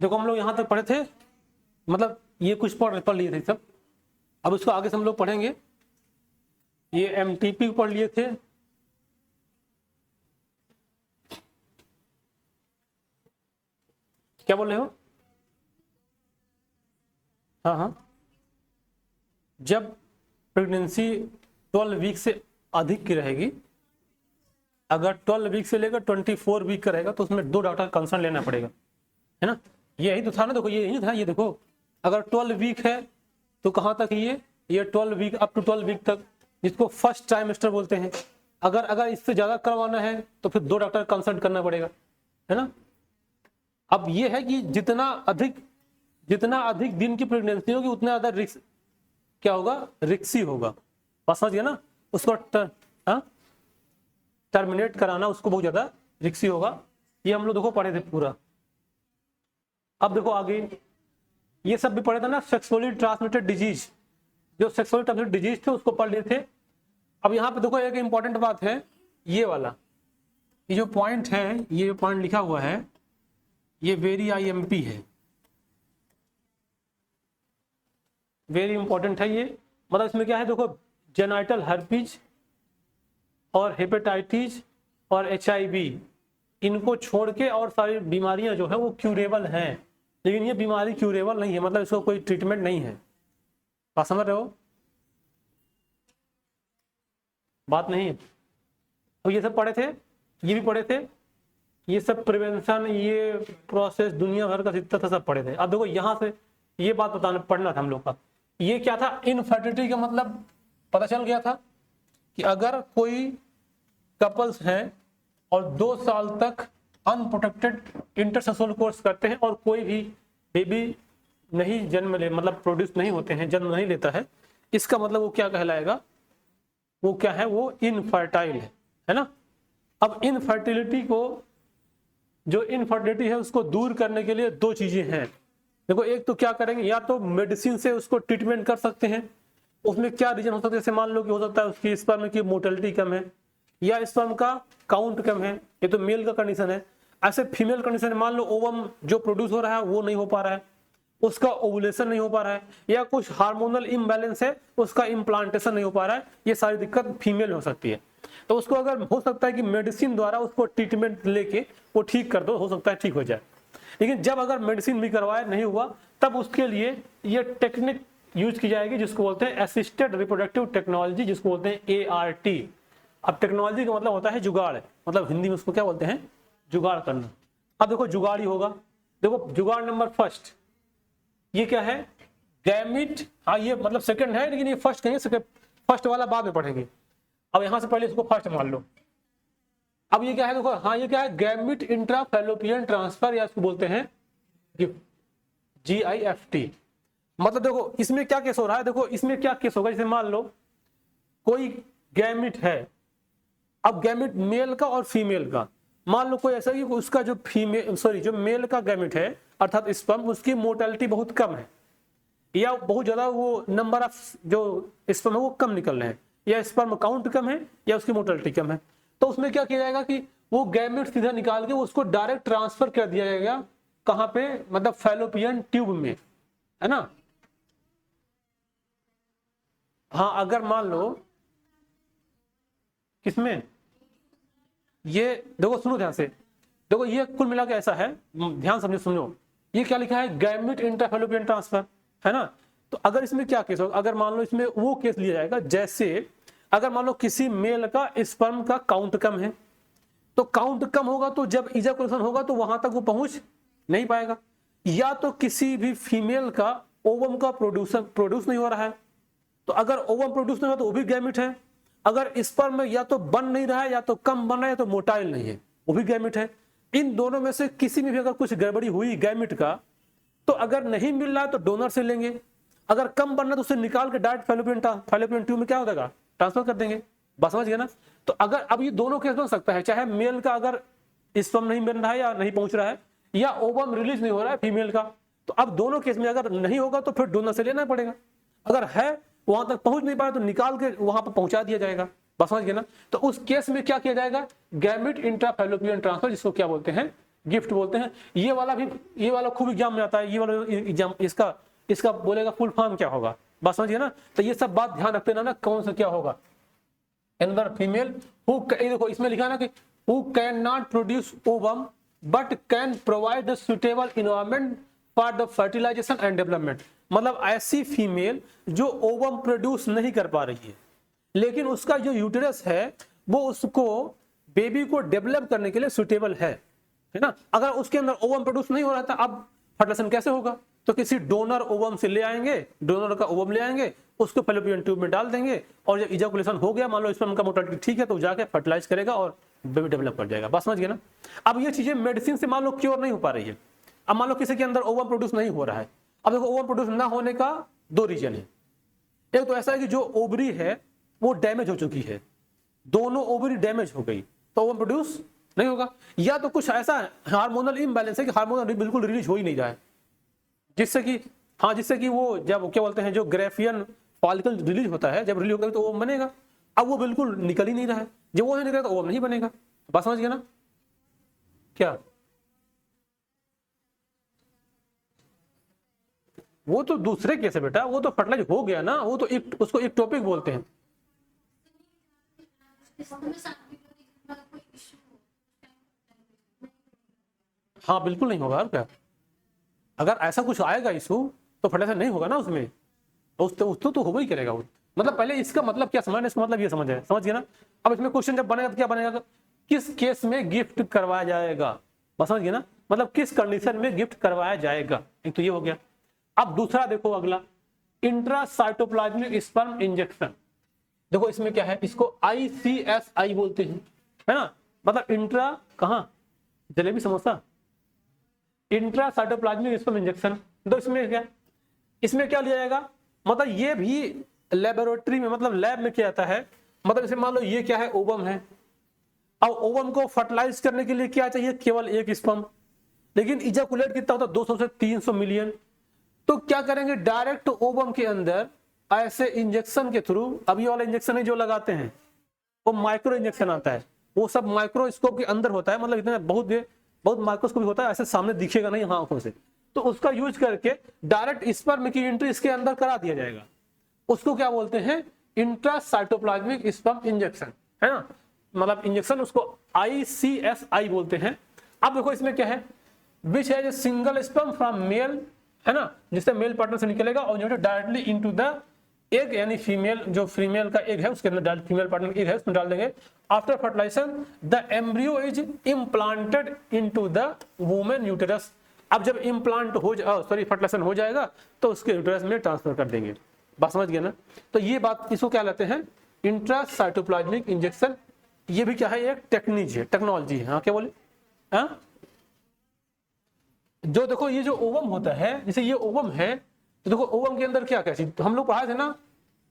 देखो हम लोग यहाँ तक पढ़े थे, मतलब ये कुछ पढ़ लिए थे सब। अब इसको आगे से हम लोग पढ़ेंगे। ये एमटीपी पढ़ लिए थे, क्या बोल रहे हो? हाँ हाँ, जब प्रेगनेंसी 12 वीक से अधिक की रहेगी, अगर 12 वीक से लेकर 24 वीक का रहेगा तो उसमें 2 डॉक्टर कंसर्न लेना पड़ेगा, है ना। यही तो था ना, देखो ये यही था। ये देखो अगर 12 वीक है तो कहाँ तक ये 12 वीक, अप टू 12 वीक तक, जिसको फर्स्ट ट्राइमेस्टर बोलते हैं। अगर इससे ज्यादा करवाना है तो फिर 2 डॉक्टर कंसल्ट करना पड़ेगा, है ना। अब ये है कि जितना अधिक दिन की प्रेगनेंसी होगी उतना ज्यादा रिस्क क्या होगा, रिक्सी होगा। बात समझ गया ना। उसको टर्मिनेट कराना उसको बहुत ज्यादा रिक्सी होगा। ये हम लोग देखो पढ़े थे पूरा। अब देखो आगे ये सब भी पढ़े थे ना, सेक्सुअली ट्रांसमिटेड डिजीज। जो सेक्सुअली ट्रांसमिटेड डिजीज थे उसको पढ़ लिए थे। अब यहाँ पे देखो एक इंपॉर्टेंट बात है, ये वाला, ये जो पॉइंट है, ये जो पॉइंट लिखा हुआ है, ये वेरी आईएमपी है, वेरी इंपॉर्टेंट है ये। मतलब इसमें क्या है देखो, जेनाइटल हर्पीज और हेपेटाइटिस और एचआईवी, इनको छोड़ के और सारी बीमारियां जो है वो क्यूरेबल हैं, लेकिन ये बीमारी क्यूरेबल नहीं है, मतलब इसको कोई ट्रीटमेंट नहीं है। बात समझ रहे हो? बात नहीं है। तो ये सब पढ़े थे, ये भी पढ़े थे, ये सब प्रिवेंशन, ये प्रोसेस दुनिया भर का जितना था सब पढ़े थे। अब देखो यहाँ से ये बात पढ़ना था हम लोग का। ये क्या था, इनफर्टिलिटी का मतलब पता चल गया था कि अगर कोई कपल्स हैं और 2 साल तक अनप्रोटेक्टेड इंटरसेक्सुअल कोर्स करते हैं और कोई भी बेबी नहीं जन्म ले, मतलब प्रोड्यूस नहीं होते हैं, जन्म नहीं लेता है, इसका मतलब वो क्या कहलाएगा, वो क्या है, वो इनफर्टाइल है ना। अब इनफर्टिलिटी को, जो इनफर्टिलिटी है उसको दूर करने के लिए 2 चीजें हैं। देखो एक तो क्या करेंगे, या तो मेडिसिन से उसको ट्रीटमेंट कर सकते हैं। उसमें क्या रीजन हो सकता है, जैसे मान लो कि हो सकता है उसकी स्पर्म की मोर्टेलिटी कम है या स्पर्म का काउंट कम है, ये तो मेल का कंडीशन है। ऐसे फीमेल कंडीशन, मान लो ओवम जो प्रोड्यूस हो रहा है वो नहीं हो पा रहा है, उसका ओवुलेशन नहीं हो पा रहा है, या कुछ हार्मोनल इम्बैलेंस है, उसका इम्प्लांटेशन नहीं हो पा रहा है, ये सारी दिक्कत फीमेल में हो सकती है। तो उसको अगर हो सकता है कि मेडिसिन द्वारा उसको ट्रीटमेंट लेके वो ठीक कर दो, हो सकता है ठीक हो जाए। लेकिन जब अगर मेडिसिन भी करवाए नहीं हुआ, तब उसके लिए ये टेक्निक यूज की जाएगी जिसको बोलते हैं असिस्टेड रिप्रोडक्टिव टेक्नोलॉजी, जिसको बोलते हैं ART। अब टेक्नोलॉजी का मतलब होता है जुगाड़, मतलब हिंदी में उसको क्या बोलते हैं, जुगाड़ करना। अब देखो जुगाड़ ही होगा। देखो जुगाड़ नंबर फर्स्ट, ये क्या है, गैमिट। हाँ ये मतलब सेकंड है, लेकिन ये फर्स्ट कहेंगे, फर्स्ट वाला बाद में पढ़ेंगे। अब यहां से पहले इसको फर्स्ट मान लो। अब ये क्या है देखो, हाँ ये क्या है, गैमिट इंट्रा फैलोपियन ट्रांसफर, या इसको बोलते हैं GIFT। मतलब देखो इसमें क्या केस हो रहा है, देखो इसमें क्या केस होगा, जैसे मान लो कोई गैमिट है, अब गैमिट मेल का और फीमेल का, मान लो कोई ऐसा कि उसका जो जो मेल का गैमिट है अर्थात स्पर्म, उसकी मोर्टेलिटी बहुत कम है, या बहुत ज्यादा वो नंबर ऑफ जो स्पर्म है वो कम निकल रहे हैं, या स्पर्म काउंट कम है, या उसकी मोर्टेलिटी कम है। तो उसमें क्या किया जाएगा कि वो गैमेट सीधा निकाल के उसको डायरेक्ट ट्रांसफर कर दिया जाएगा, कहां पे, मतलब फैलोपियन ट्यूब में, है ना। हाँ अगर मान लो किसमें, ये देखो सुनो ध्यान से, देखो ये कुल मिला के ऐसा है, ध्यान समझो, ये क्या लिखा है, गैमेट इंट्रा फैलोपियन ट्रांसफर, है ना। तो अगर इसमें क्या केस होगा, अगर मान लो इसमें वो केस लिया जाएगा जैसे अगर मान लो किसी मेल का स्पर्म का काउंट कम है, तो काउंट कम होगा तो जब इजैकुलेशन होगा तो वहां तक वो पहुंच नहीं पाएगा, या तो किसी भी फीमेल का ओवम का प्रोड्यूस नहीं हो रहा है, तो अगर ओवम प्रोड्यूस नहीं हो तो वो भी गैमिट है। अगर स्पर्म में या तो बन नहीं रहा है या तो कम बन रहा है तो मोटाइल नहीं है, वो भी गैमिट है। इन दोनों में से किसी में भी अगर कुछ गड़बड़ी हुई गैमिट का, तो अगर नहीं मिल रहा है तो डोनर से लेंगे, अगर कम बन रहा है तो उसे निकाल के डायरेक्ट फैलोपियन ट्यूब में क्या हो जाएगा, ट्रांसफर कर देंगे। बस समझ गए ना। तो अगर अब ये दोनों केस बन सकता है, चाहे मेल का अगर स्पर्म नहीं बन रहा है या नहीं पहुंच रहा है, या ओवम रिलीज नहीं हो रहा है फीमेल का, तो अब दोनों केस में अगर नहीं होगा तो फिर डोनर से लेना पड़ेगा, अगर है वहां तक पहुंच नहीं पाया तो निकाल के वहां पर पहुंचा दिया जाएगा। बस समझ गए ना। तो उस केस में क्या किया जाएगा, गैमेट इंट्रा फैलोपियन ट्रांसफर, जिसको क्या बोलते हैं गिफ्ट बोलते हैं। ये वाला खूब एग्जाम में आता है, ये वाला एग्जाम, इसका बोलेगा फुल फॉर्म क्या होगा, बात समझिए ना। तो ये सब बात ध्यान रखते ना कौन सा क्या होगा। another female who, देखो इसमें लिखा ना कि who cannot produce ovum but can provide a suitable environment for the fertilization and development। मतलब ऐसी फीमेल जो ओवम प्रोड्यूस नहीं कर पा रही है, लेकिन उसका जो यूटेरस है वो उसको बेबी को डेवलप करने के लिए सुटेबल है ना। अगर उसके अंदर ओवम प्रोड्यूस नहीं हो रहा था, अब फर्टिलाइजेशन कैसे होगा, तो किसी डोनर ओवम से ले आएंगे, डोनर का ओवम ले आएंगे, उसको फैलोपियन ट्यूब में डाल देंगे, और जब इजाकुलेशन हो गया, मान लो स्पर्म का मोटिलिटी ठीक है, तो जाके फर्टिलाइज करेगा और बेबी डेवलप कर जाएगा। बस समझ गए ना। अब ये चीजें मेडिसिन से मान लो क्योर नहीं हो पा रही है। अब मान लो किसी के अंदर ओवम प्रोड्यूस नहीं हो रहा है, अब देखो ओवम प्रोड्यूस ना होने का दो रीजन है। एक तो ऐसा है कि जो ओवरी है वो डैमेज हो चुकी है, दोनों ओवरी डैमेज हो गई, तो ओवम प्रोड्यूस नहीं होगा। या तो कुछ ऐसा हार्मोनल इम्बैलेंस है कि हार्मोन बिल्कुल रिलीज हो ही नहीं रहा है, जिससे कि वो जब क्या बोलते हैं, जो ग्रेफियन फॉलिकल रिलीज होता है, जब रिलीज होगा तो ओवम बनेगा। अब वो बिल्कुल निकल ही नहीं रहा है, जब वो नहीं निकलेगा तो ओवम नहीं बनेगा। बात समझ गया ना क्या। वो तो दूसरे केस है बेटा, वो तो फर्टिलाइज हो गया ना, वो तो उसको एक टॉपिक बोलते हैं। हाँ बिल्कुल नहीं होगा। क्या अगर ऐसा कुछ आएगा इशू तो फर्टिलाइजेशन नहीं होगा ना उसमें, तो होगा ही करेगा वो। मतलब पहले इसका मतलब क्या समझना, इसका मतलब ये समझ गया ना। अब इसमें क्वेश्चन जब बनेगा तो क्या बनेगा, किस केस में गिफ्ट करवाया जाएगा, बस समझ गए ना, मतलब किस कंडीशन में गिफ्ट करवाया जाएगा। एक तो ये हो गया। अब दूसरा देखो अगला, इंट्रासाइटोप्लाज्मिक स्पर्म इंजेक्शन। देखो इसमें क्या है, इसको ICSI बोलते हैं, है ना। मतलब इंट्रा कहां, jalebi samosa, intracytoplasmic sperm injection. तो इसमें क्या लिया जाएगा, मतलब ये भी लेबोरेटरी में, मतलब लैब में क्या आता है, मतलब इसे मान लो ये क्या है, ओवम है। अब ओवम को फर्टिलाइज करने के लिए क्या चाहिए, केवल एक स्पर्म, लेकिन इजाकुलेट कितना होता है, 200 से 300 मिलियन। तो क्या करेंगे, डायरेक्ट ओवम के अंदर ऐसे इंजेक्शन के थ्रू, अभी वाला इंजेक्शन है जो लगाते हैं वो माइक्रो इंजेक्शन आता है, वो सब माइक्रोस्कोप के अंदर होता है, मतलब इतना बहुत माइक्रोस्कोप होता है, ऐसे सामने दिखेगा नहीं आंखों से। तो उसका यूज करके डायरेक्ट स्पर्म की एंट्री इसके अंदर करा दिया जाएगा, उसको क्या बोलते हैं, इंट्रासाइटोप्लाज्मिक स्पर्म इंजेक्शन, है ना। मतलब इंजेक्शन उसको ICSI बोलते हैं। अब देखो इसमें क्या है, विच है सिंगल स्पर्म फ्रॉम मेल, है ना, जिससे मेल पार्टनर से निकलेगा और डायरेक्टली इनटू द एग, यानी फीमेल, जो फीमेल का एग है उसके अंदर फीमेल पार्टनर एग है उसमें डाल देंगे। After fertilization the embryo is implanted into the women uterus. अब जब इम्प्लांट हो फर्टिलाइजेशन हो जाएगा तो उसके यूटेरस में ट्रांसफर कर देंगे। बात समझ गया ना। तो ये बात, इसको क्या लेते हैं, इंट्रासाइटोप्लाज्मिक इंजेक्शन। ये भी क्या है, एक टेक्नोलॉजी है। हाँ क्या बोले, हाँ जो देखो ये जो ओवम होता है, जैसे ये ओवम है, तो देखो ओवम के अंदर क्या क्या चीज, तो हम लोग पढ़ाए थे ना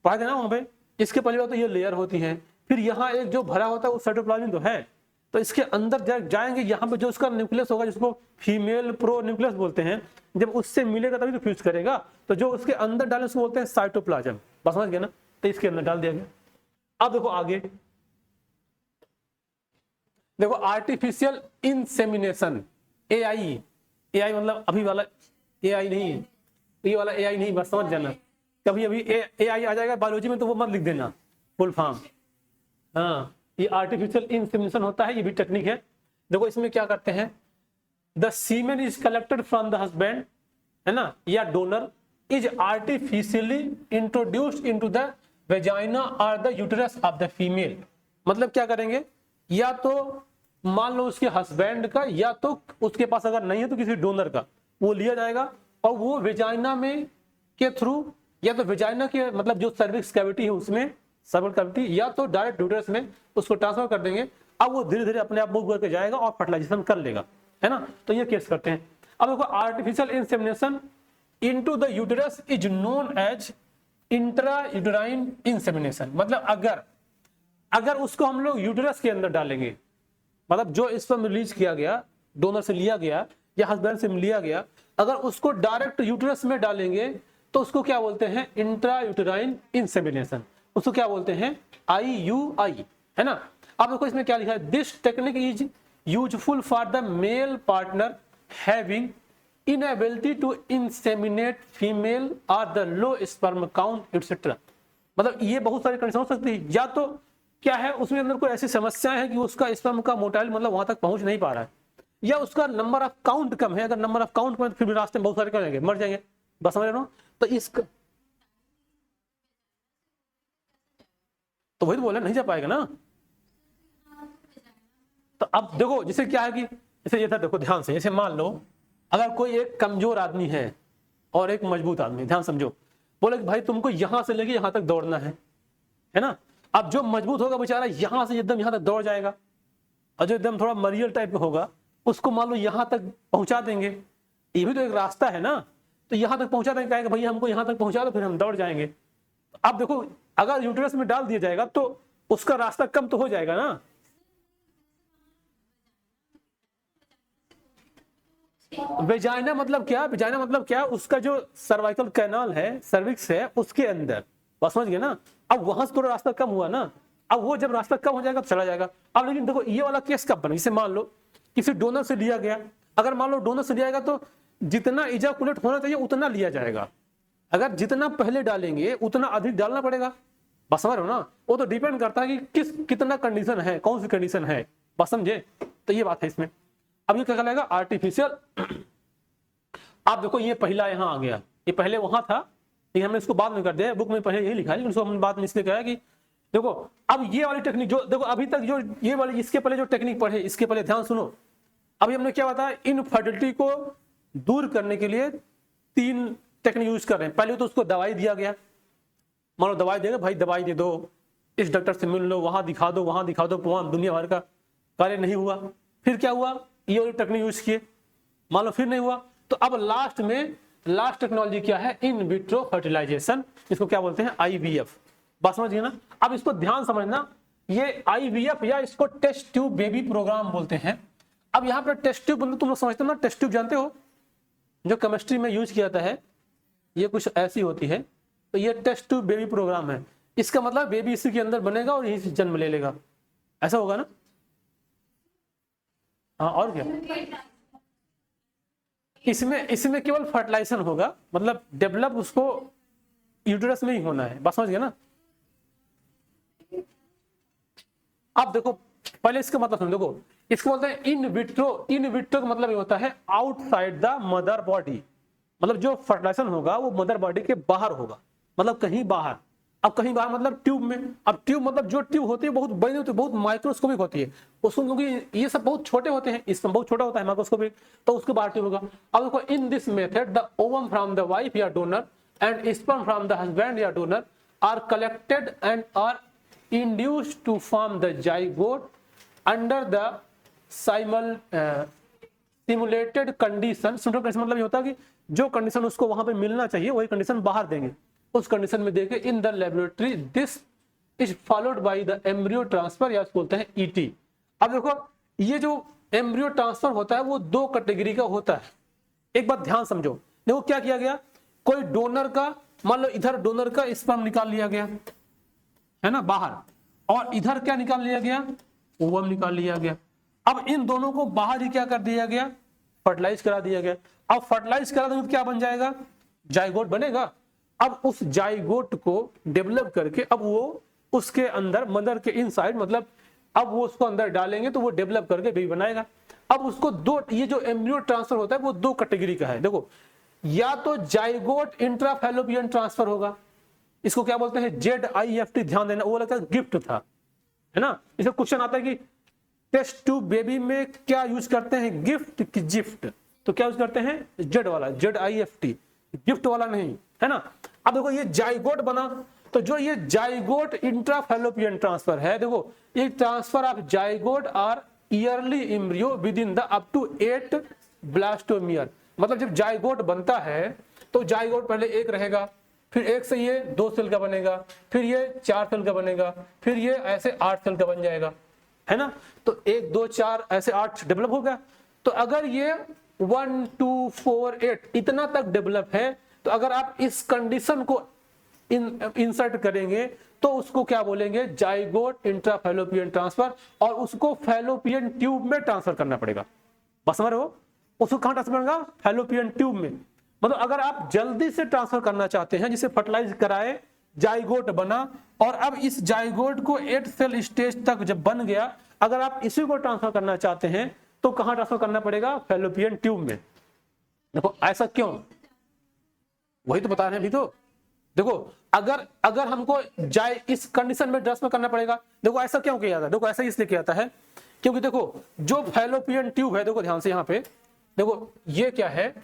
वहां पे। इसके पहले तो ये लेयर होती है, फिर यहाँ एक जो भरा होता है वो साइटोप्लाज्म तो है, तो इसके अंदर जाएंगे, यहाँ पे जो उसका न्यूक्लियस होगा जिसको फीमेल प्रो न्यूक्लियस बोलते हैं, जब उससे मिलेगा तभी तो फ्यूज करेगा, तो जो उसके अंदर डाले उसको बोलते हैं साइटोप्लाज्म। बस समझ गया ना। तो इसके अंदर डाल दिया गया। अब देखो आगे, देखो आर्टिफिशियल इंसेमिनेशन, AI मतलब अभी वाला AI नहीं, ये वाला AI नहीं, बस समझ जाना। कभी अभी AI आ जाएगा बायोलॉजी में तो वो मत लिख देना फुल फॉर्म। हाँ ये आर्टिफिशियल इंसेमिनेशन होता है, ये भी टेक्निक है। देखो इसमें क्या करते हैं, the semen is collected from the husband, है ना, या donor is artificially introduced into the vagina और the uterus of the female. मतलब क्या करेंगे, या तो मान लो उसके हस्बैंड का, या तो उसके पास अगर नहीं है तो किसी डोनर का, वो लिया जाएगा और वो वेजाइना में के थ्रू, या तो वेजाइना के मतलब जो सर्विक्स कैविटी है उसमें सर्वल कैविटी, या तो डायरेक्ट यूटेरस में उसको ट्रांसफर कर देंगे। अब वो धीरे धीरे अपने आप मूव करके जाएगा और फर्टिलाइजेशन कर लेगा, है ना। तो ये केस करते हैं। अब देखो artificial insemination into the uterus is known as intra uterine insemination. मतलब अगर उसको हम लोग यूटेरस के अंदर डालेंगे, मतलब जो स्पर्म रिलीज किया गया, डोनर से लिया गया या हस्बैंड से लिया गया, अगर उसको डायरेक्ट यूटेरस में डालेंगे तो उसको क्या बोलते हैं, इंट्रा यूटेराइन इंसेमिनेशन। उसको क्या बोलते हैं, IUI, है ना। अब देखो इसमें क्या लिखा है, this technique is useful for the male partner having inability to inseminate female और the low sperm count etcetera. मतलब ये बहुत सारी कंडीशन हो सकती है, या तो क्या है उसमें अंदर कोई ऐसी समस्याएं हैं कि उसका स्पर्म का मोटाइल मतलब वहां तक पहुंच नहीं पा रहा है, या उसका नंबर ऑफ काउंट कम है। अगर नंबर ऑफ काउंट कम है तो फिर भी रास्ते में बहुत सारे करेंगे, मर जाएंगे। बस समझ रहे हो? तो इसका तो वही तो बोले नहीं जा पाएगा ना। तो अब देखो जैसे क्या है कि जैसे ये था, देखो ध्यान से, जैसे मान लो अगर कोई एक कमजोर आदमी है और एक मजबूत आदमी, ध्यान समझो, बोले कि भाई तुमको यहां से लेके यहां तक दौड़ना है ना। अब जो मजबूत होगा बेचारा यहां से एकदम यहां तक दौड़ जाएगा, और जो एकदम थोड़ा मरियल टाइप का होगा उसको मान लो यहां तक पहुंचा देंगे। ये भी तो एक रास्ता है ना, तो यहां तक पहुंचा देंगे, कहेगा भैया हमको यहां तक पहुंचा दो, फिर हम दौड़ जाएंगे। अब देखो अगर यूटेरस में डाल दिया जाएगा तो उसका रास्ता कम तो हो जाएगा ना। वेजाइना मतलब क्या? वेजाइना मतलब क्या? उसका जो सर्वाइकल कैनाल है, सर्विक्स है, उसके अंदर, बस समझ गए ना। अब वहां से थोड़ा रास्ता कम हुआ ना, अब वो जब रास्ता कम हो जाएगा तो चला जाएगा। अब लेकिन देखो ये वाला केस कब बना, जैसे मान लो किसी डोनर से लिया गया, अगर मान लो डोनर से लिया गया तो जितना इजाकुलेट होना चाहिए उतना लिया जाएगा। अगर जितना पहले डालेंगे उतना अधिक डालना पड़ेगा, बस समझ रहे हो ना। वो तो डिपेंड करता है कि कितना कंडीशन है, कौन सी कंडीशन है, बस समझे। तो ये बात है इसमें। अब ये क्या कहलाएगा? आर्टिफिशियल। आप देखो ये पहला यहां आ गया, ये पहले वहां था लेकिन हमने इसको बाद में कर दिया, बुक में पहले यही लिखा है लेकिन इसको हमने बाद में इसलिए कहा कि देखो अब ये वाली टेक्निक जो देखो अभी तक जो ये वाली इसके पहले जो टेक्निक पढ़े, इसके पहले ध्यान सुनो। अभी हमने क्या बताया? इनफर्टिलिटी को दूर करने के लिए 3 टेक्निक यूज कर रहे हैं। पहले तो उसको दवाई दिया गया, मान लो दवाई देगा, भाई दवाई दे दो, इस डॉक्टर से मिल लो, वहां दिखा दो, वहां दिखा दो, वहां दुनिया भर का कार्य नहीं हुआ। फिर क्या हुआ? ये वाली टेक्निक यूज किए, मान लो फिर नहीं हुआ, तो अब लास्ट में लास्ट टेक्नोलॉजी क्या है? इन विट्रो फर्टिलाइजेशन, इसको क्या बोलते हैं? आईवीएफ। बात समझ गए ना। अब इसको ध्यान समझना, ये आईवीएफ या इसको टेस्ट ट्यूब बेबी प्रोग्राम बोलते हैं। अब यहाँ पर टेस्ट ट्यूब तुम लोग समझते हो ना, टेस्ट ट्यूब जानते हो जो केमिस्ट्री में यूज किया जाता है, ये कुछ ऐसी होती है। तो ये टेस्ट ट्यूब बेबी प्रोग्राम है, इसका मतलब बेबी इसी के अंदर बनेगा और यहीं से जन्म ले लेगा, ऐसा होगा ना। हाँ और क्या, इसमें केवल फर्टिलाइजेशन होगा, मतलब डेवलप उसको यूटेरस में ही होना है, बस समझ गए ना। अब देखो पहले इसका मतलब समझो, देखो इसको बोलते हैं इन विट्रो। इन विट्रो का मतलब ये होता है आउटसाइड द मदर बॉडी, मतलब जो फर्टिलाइजेशन होगा वो मदर बॉडी के बाहर होगा, मतलब कहीं बाहर। अब कहीं बाहर मतलब ट्यूब में। अब ट्यूब मतलब जो ट्यूब होती है बहुत बड़ी होती है, बहुत माइक्रोस्कोपिक होती है उसको, क्योंकि ये सब बहुत छोटे होते हैं, इसमें बहुत छोटा होता है माइक्रोस्कोपिक, तो उसके बाहर ट्यूब होगा। अब देखो in this method the ovum from the wife या donor and sperm from the husband या donor are collected and are induced to form the zygote under the simulated condition. मतलब ये होता है कि जो कंडीशन उसको वहां पे मिलना चाहिए वही कंडीशन बाहर देंगे, उस कंडीशन में देके in the laboratory this is followed by the embryo transfer, या बोलते हैं ईटी। अब देखो ये जो एम्ब्रियो ट्रांसफर होता है वो 2 कैटेगरी का होता है। एक बात ध्यान समझो, देखो क्या किया गया, कोई डोनर का, मान लो इधर डोनर का स्पर्म निकाल लिया गया है ना बाहर, और इधर क्या निकाल लिया गया? ओवम निकाल लिया गया। अब इन दोनों को बाहर ही क्या कर दिया गया? फर्टिलाइज करा दिया गया। अब फर्टिलाइज करा देंगे तो क्या बन जाएगा? जाइगोट बनेगा। अब उस जाइगोट को डेवलप करके अब वो उसके अंदर मदर के इनसाइड, मतलब अब वो उसको अंदर डालेंगे तो वो डेवलप करके बेबी बनाएगा। अब उसको 2, ये जो एम्ब्रियो ट्रांसफर होता है वो 2 कैटेगरी का है। देखो या तो जाइगोट इंट्राफैलोपियन ट्रांसफर होगा, इसको क्या बोलते हैं? ZIFT। ध्यान देना, वो लगता है गिफ्ट था, है ना। इसका क्वेश्चन आता है कि टेस्ट ट्यूब बेबी में क्या यूज करते हैं? गिफ्ट की जिफ्ट, तो क्या यूज करते हैं? जेड वाला, ZIFT, गिफ्ट वाला नहीं, है ना। अब देखो ये जाइगोट बना, तो जो ये जाइगोट इंट्राफैलोपियन ट्रांसफर है, देखो ये transfer of zygote or early embryo within the up to 8 blastomere. मतलब जब जाइगोट बनता है तो जाइगोट पहले एक रहेगा, फिर एक से ये 2 सेल का बनेगा, फिर ये 4 सेल का बनेगा, फिर ये ऐसे 8 सेल का बन जाएगा, है ना। तो 1 2 4 ऐसे 8 डेवलप हो गया। तो अगर ये 1 2 4 8 इतना तक डेवलप है, तो अगर आप इस कंडीशन को इंसर्ट करेंगे तो उसको क्या बोलेंगे, जाइगोट इंट्राफैलोपियन ट्रांसफर, और उसको फैलोपियन ट्यूब में ट्रांसफर करना पड़ेगा। बस समझ रहे हो, उसको कहां ट्रांसफर करेगा, फैलोपियन ट्यूब में। मतलब अगर आप जल्दी से ट्रांसफर करना चाहते हैं, जिसे फर्टिलाइज कराए, जाइगोट बना, और अब इस जाइगोट को 8 सेल स्टेज तक जब बन गया, अगर आप इसी को ट्रांसफर करना चाहते हैं तो कहां ट्रांसफर करना पड़ेगा, फैलोपियन ट्यूब में। देखो ऐसा क्यों, वही तो बता रहे हैं अभी। तो देखो अगर हमको इस कंडीशन में ट्रांसफर करना पड़ेगा, देखो ऐसा क्यों किया जाता है, देखो ऐसा इसलिए किया जाता है क्योंकि देखो जो फैलोपियन ट्यूब है, देखो ध्यान से यहाँ पे देखो, ये क्या है,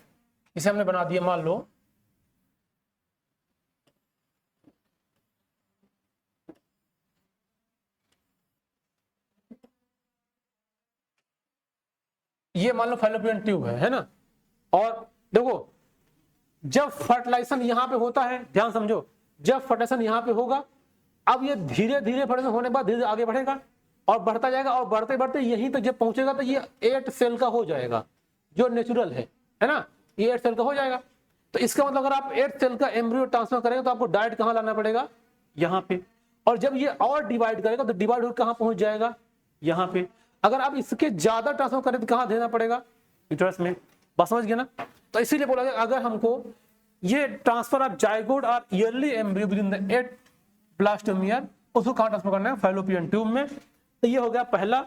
इसे हमने बना दिया, मान लो ये मान लो फैलोपियन ट्यूब है ना। और देखो जब फर्टिलाइजेशन यहां पे होता है, ध्यान समझो, जब फर्टिलाइजेशन यहां पे होगा, अब ये धीरे धीरे फर्टिलाइजेशन होने के बाद धीरे आगे बढ़ेगा और बढ़ता जाएगा, और बढ़ते बढ़ते यहीं तक जब पहुंचेगा तो ये 8 सेल का हो जाएगा, जो नेचुरल है ना, ये 8 सेल का हो जाएगा। तो इसका मतलब अगर आप 8 सेल का एम्ब्रियो ट्रांसफर करेंगे तो आपको डायरेक्ट कहां लाना पड़ेगा, यहाँ पे। और जब ये और डिवाइड करेगा तो डिवाइड होकर कहां पहुंच जाएगा, यहाँ पे। अगर आप इसके ज्यादा ट्रांसफर करें तो कहां देना पड़ेगा, यूट्रस में। बस समझ गया ना। तो इसीलिए बोला गया अगर हमको ये ट्रांसफर ऑफ जाइगोट और early embryo within the 8 blastomeres, उसको कहां ट्रांसफर करना है, फैलोपियन ट्यूब में। तो ये हो गया पहला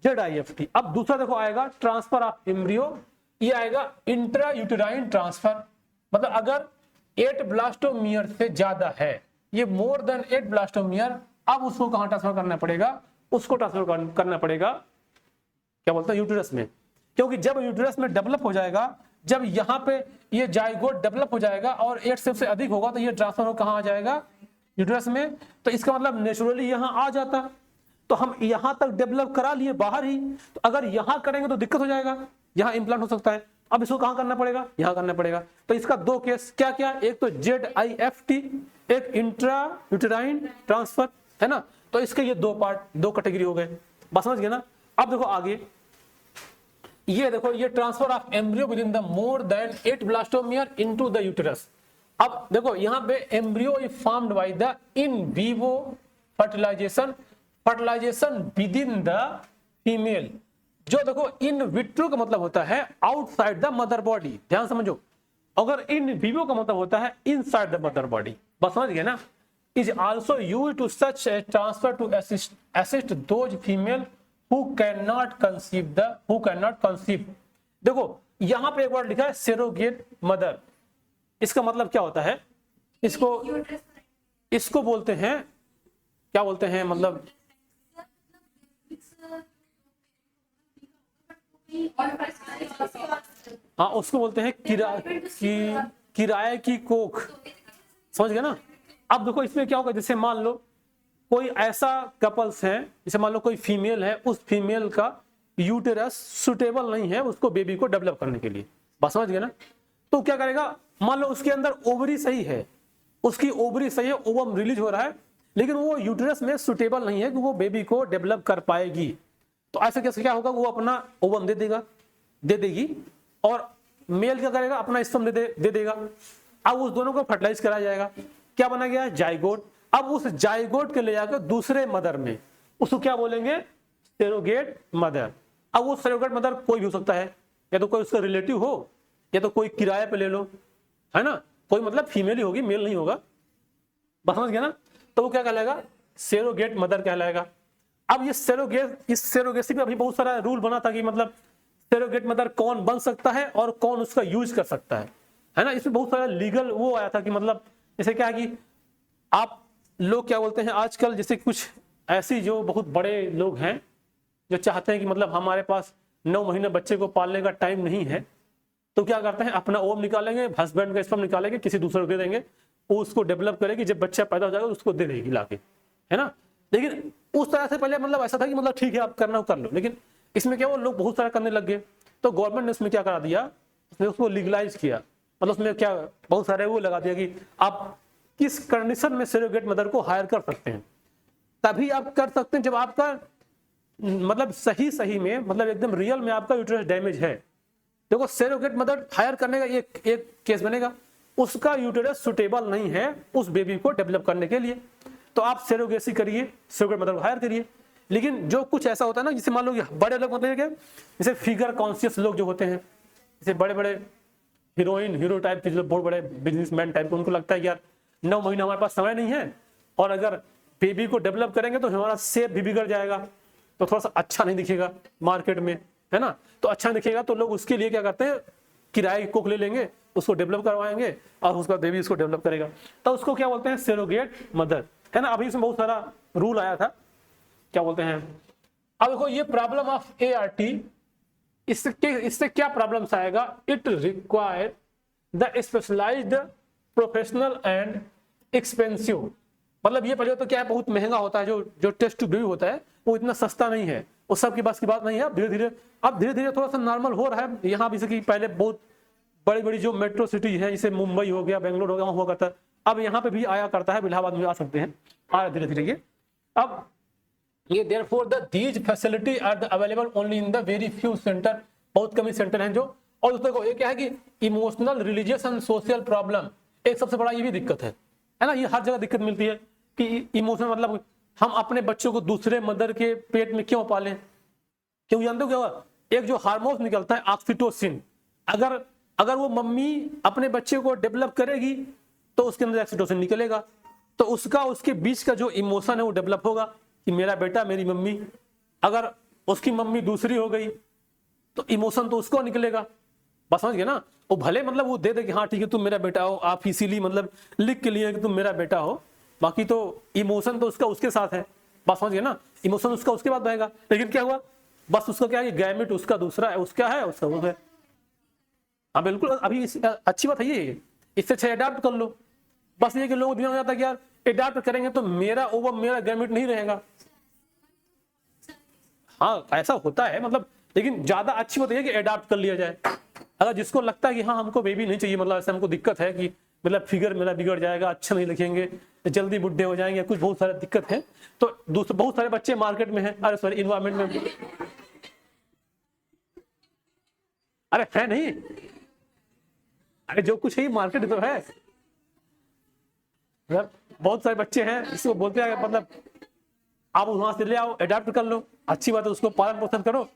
ZIFT। अब दूसरा देखो आएगा ट्रांसफर ऑफ एम्ब्रियो, ये आएगा इंट्रा यूटेराइन ट्रांसफर। मतलब अगर 8 ब्लास्टोम ईयर से ज्यादा है, ये मोर देन 8 ब्लास्टोम ईयर, अब उसको कहां ट्रांसफर करना पड़ेगा, उसको ट्रांसफर करना पड़ेगा क्या बोलते हैं, यूटेरस में। क्योंकि जब यूटेरस में डेवलप हो जाएगा, जब यहाँ पे ये जाइगोट डेवलप हो जाएगा और 8 सेल से अधिक होगा, तो ये ट्रांसफर हो कहाँ आ जाएगा, यूटेरस में। तो इसका मतलब नेचुरली यहाँ आ जाता, तो हम यहाँ तक डेवलप करा लिए बाहर ही, तो अगर यहाँ करेंगे तो दिक्कत हो जाएगा, यहाँ इम्प्लांट हो सकता है। अब इसको कहाँ करना पड़ेगा, यहाँ करना पड़ेगा। तो इसका 2 केस क्या क्या, एक तो ZIFT, एक इंट्रा यूटेराइन ट्रांसफर, है ना। तो इसके ये 2 पार्ट, 2 कैटेगरी हो गए। बस समझ गए ना। अब देखो आगे, ये देखो, ये transfer of embryo within the more than 8 blastomeres into the uterus. अब देखो यहाँ पे embryo is formed by the in vivo fertilization within the female. जो देखो इन विट्रो का मतलब होता है आउटसाइड द मदर बॉडी, ध्यान समझो। अगर इन विवो का मतलब होता है इनसाइड द मदर बॉडी। बस समझ गए ना। Is also used to such a transfer to assist those female who cannot conceive। देखो यहां पे एक वर्ड लिखा है सेरोगेट मदर। इसका मतलब क्या होता है, इसको बोलते हैं, क्या बोलते हैं, मतलब हाँ उसको बोलते हैं किराए की कोख। समझ गए ना। अब देखो इसमें क्या होगा, जैसे मान लो कोई ऐसा कपल्स है, जैसे मान लो कोई फीमेल है, उस फीमेल का यूटेरस सुटेबल नहीं है उसको बेबी को डेवलप करने के लिए। बस समझ गए ना। तो क्या करेगा, मान लो उसके अंदर ओवरी सही है, उसकी ओवरी सही है, ओवम रिलीज हो रहा है, लेकिन वो यूटेरस में सुटेबल नहीं है कि वो बेबी को डेवलप कर पाएगी। तो ऐसे कैसे क्या होगा, वो अपना ओवम दे देगी और मेल क्या करेगा, अपना स्तंभ दे देगा। अब उस दोनों को फर्टिलाइज कराया जाएगा, क्या बना गया, जाइगोट। अब उस जाइगोट के ले जाकर दूसरे मदर में, उसको क्या बोलेंगे, सेरोगेट मदर। अब वो सेरोगेट मदर कोई भी हो सकता है, या तो कोई उसका रिलेटिव हो, या तो कोई किराए पे ले लो, है ना। कोई मतलब फीमेल ही होगी, मेल नहीं होगा। बस समझ गया ना। तो वो क्या कहलाएगा, सेरोगेट मदर कहलाएगा। अब ये इस सेरोगेसी पे अभी बहुत सारा रूल बना था कि मतलब सेरोगेट मदर कौन बन सकता है और कौन उसका यूज कर सकता है ना। इसमें बहुत सारा लीगल वो आया था कि मतलब जैसे क्या है कि आप लोग क्या बोलते हैं आजकल, जैसे कुछ ऐसी जो बहुत बड़े लोग हैं जो चाहते हैं कि मतलब हमारे पास 9 महीने बच्चे को पालने का टाइम नहीं है, तो क्या करते हैं, अपना ओम निकालेंगे, हस्बैंड का स्पर्म निकालेंगे, किसी दूसरे को दे देंगे, वो उसको डेवलप करेगी, जब बच्चा पैदा हो जाएगा उसको दे देगी लाके, है ना। लेकिन उस तरह से पहले मतलब ऐसा था कि मतलब ठीक है आप करना हो कर लो, लेकिन इसमें क्या वो लोग बहुत सारा करने लग गए। तो गवर्नमेंट ने उसमें क्या करा दिया, उसने उसको लीगलाइज किया। मतलब उसमें क्या बहुत सारे वो लगा दिया कि आप किस कंडीशन में सेरोगेट मदर को हायर कर सकते हैं। तभी आप कर सकते हैं जब आपका मतलब सही में मतलब एकदम रियल में आपका यूट्रस डैमेज है। देखो सेरोगेट मदर हायर करने का एक केस बनेगा, उसका यूटेरस सुटेबल नहीं है उस बेबी को डेवलप करने के लिए, तो आप सेरोगेसी करिए, सेरोगेट मदर को हायर करिए। लेकिन जो कुछ ऐसा होता है ना, जैसे मान लो बड़े लोग होते हैं क्या, जैसे फिगर कॉन्शियस लोग जो होते हैं, जैसे बड़े बड़े हीरो टाइप के, जो बहुत बड़े बिजनेसमैन टाइप के, उनको लगता है कि यार 9 महीना हमारे पास समय नहीं है, और अगर बेबी को डेवलप करेंगे तो हमारा शेप भी बिगड़ जाएगा, तो थोड़ा सा अच्छा नहीं दिखेगा मार्केट में, है ना। तो अच्छा नहीं दिखेगा तो लोग उसके लिए क्या करते हैं, किराए की कोख ले लेंगे, उसको डेवलप करवाएंगे और उसका बेबी उसको डेवलप करेगा, तो उसको क्या बोलते हैं, सेरोगेट मदर, है ना। अभी इसमें बहुत सारा रूल आया था, क्या बोलते हैं। अब देखो ये प्रॉब्लम ऑफ ART, इससे क्या प्रॉब्लम्स आएगा, it require the specialized professional and expensive. मतलब ये पहले तो क्या है, बहुत महंगा होता है, जो टेस्ट ट्यूब बेबी होता है वो इतना सस्ता नहीं है, वो सबके पास की बात नहीं है। अब धीरे धीरे थोड़ा सा नॉर्मल हो रहा है यहाँ भी, कि पहले बहुत बड़ी बड़ी जो मेट्रो सिटी है, जैसे मुंबई हो गया, बेंगलोर हो गया, हुआ करता है, अब यहाँ पे भी आया करता है, इलाहाबाद में आ सकते हैं, आ धीरे धीरे ये। अब ये therefore these facility are available only in the very few center, बहुत कम ही सेंटर हैं जो। और दूसरे को ये क्या है कि emotional, religious and social problem, एक सबसे बड़ा ये भी दिक्कत है ना। ये हर जगह दिक्कत मिलती है कि इमोशनल, मतलब हम अपने बच्चों को दूसरे मदर के पेट में क्यों पालें, क्यों जानते हो क्या हुआ, एक जो हार्मोन निकलता है ऑक्सीटोसिन, अगर वो मम्मी अपने बच्चे को डेवलप करेगी तो उसके अंदर ऑक्सीटोसिन निकलेगा, तो उसके बीच का जो इमोशन है वो डेवलप होगा कि मेरा बेटा मेरी मम्मी। अगर उसकी मम्मी दूसरी हो गई तो इमोशन तो उसको निकलेगा, बस समझ गए ना। वो भले मतलब वो दे कि हाँ ठीक है तुम मेरा बेटा हो, आप इसीलिए मतलब लिख के लिए कि तुम मेरा बेटा हो, बाकी तो इमोशन तो उसका उसके साथ है, बस समझ गए ना। इमोशन उसका उसके बाद बहेगा, लेकिन क्या हुआ, बस उसका क्या है, गैमेट उसका दूसरा है, उसका है, उसका वो है। हाँ बिल्कुल, अभी अच्छी बात है ये, इससे अच्छा अडाप्ट कर लो। बस ये कि लोगों को ध्यान जाता है कि यार अडाप्ट करेंगे तो मेरा गैमेट नहीं रहेगा। हाँ ऐसा होता है, मतलब लेकिन ज्यादा अच्छी बात है कि अडाप्ट कर लिया जाए। अगर जिसको लगता है कि हाँ हमको बेबी नहीं चाहिए, मतलब ऐसे हमको दिक्कत है कि मतलब फिगर मेरा बिगड़ जाएगा, अच्छा नहीं लिखेंगे, जल्दी बुढ़े हो जाएंगे, कुछ बहुत सारी दिक्कत है, तो बहुत सारे बच्चे मार्केट में हैं, अरे सॉरी इन्वायरमेंट में, अरे है नहीं, अरे जो कुछ है मार्केट तो है, बहुत सारे बच्चे हैं इसको बोलते हैं, मतलब आप वहां से ले आओ, अडाप्ट कर लो, अच्छी बात है, उसको पालन पोषण करो,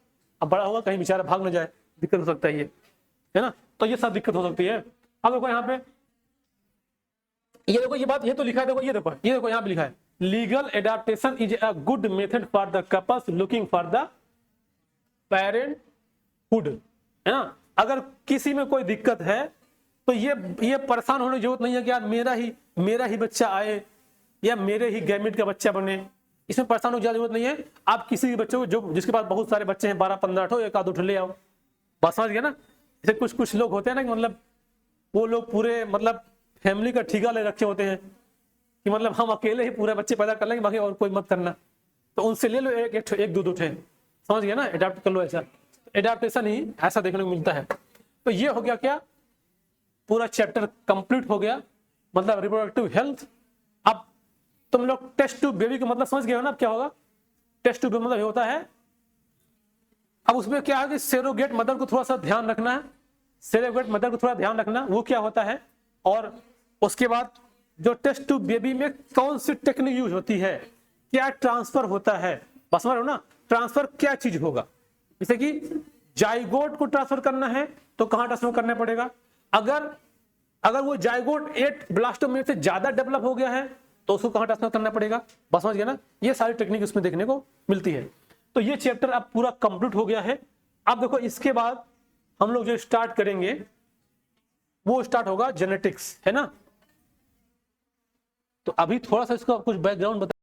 अब बड़ा होगा कहीं बेचारा भाग न जाए, दिक्कत हो सकता है ये, है ना। तो ये सब दिक्कत हो सकती है। अब देखो यहाँ पे ये देखो, ये बात ये तो लिखा है, देखो ये देखो यहाँ पे लिखा है, legal adaptation is a good method for the couples looking for the parenthood, है ना। अगर किसी में कोई दिक्कत है तो ये परेशान होने की जरूरत नहीं है कि यार मेरा ही बच्चा आए या मेरे ही गैमेट का बच्चा बने, इसमें परेशान होने की जरूरत नहीं है। आप किसी भी बच्चे को, जो जिसके पास बहुत सारे बच्चे हैं, 12-15 ठो, एक आध उठ ले आओ, बात समझ गया ना। जैसे कुछ लोग होते हैं ना कि मतलब वो लोग पूरे मतलब फैमिली का ठिका ले रखे होते हैं कि मतलब हम अकेले ही पूरे बच्चे पैदा कर लेंगे, बाकी और कोई मत करना, तो उनसे ले लो एक दो उठे, समझ गया ना, अडाप्ट कर लो। ऐसा एडाप्टेशन ही ऐसा देखने को मिलता है। तो ये हो गया क्या, पूरा चैप्टर कंप्लीट हो गया, मतलब रिप्रोडक्टिव हेल्थ। अब तुम लोग टेस्ट ट्यूब बेबी का मतलब समझ गए हो ना, अब क्या होगा, टेस्ट ट्यूब मतलब ये होता है। अब उसमें क्या है कि सेरोगेट मदर को थोड़ा सा ध्यान रखना है, सेरोगेट मदर को थोड़ा ध्यान रखना, वो क्या होता है, और उसके बाद जो टेस्ट ट्यूब बेबी में कौन सी टेक्निक यूज होती है, क्या ट्रांसफर होता है, बस समझ लो ना, ट्रांसफर क्या चीज होगा। जैसे कि जाइगोट को ट्रांसफर करना है तो कहां ट्रांसफर करना पड़ेगा, अगर वो जाइगोट 8 ब्लास्टोम से ज्यादा डेवलप हो गया है तो उसको कहां ट्रांसफर करना पड़ेगा, बस समझ गया ना। ये सारी टेक्निक इसमें देखने को मिलती है। तो ये चैप्टर अब पूरा कंप्लीट हो गया है। अब देखो इसके बाद हम लोग जो स्टार्ट करेंगे वो स्टार्ट होगा जेनेटिक्स, है ना। तो अभी थोड़ा सा इसका कुछ बैकग्राउंड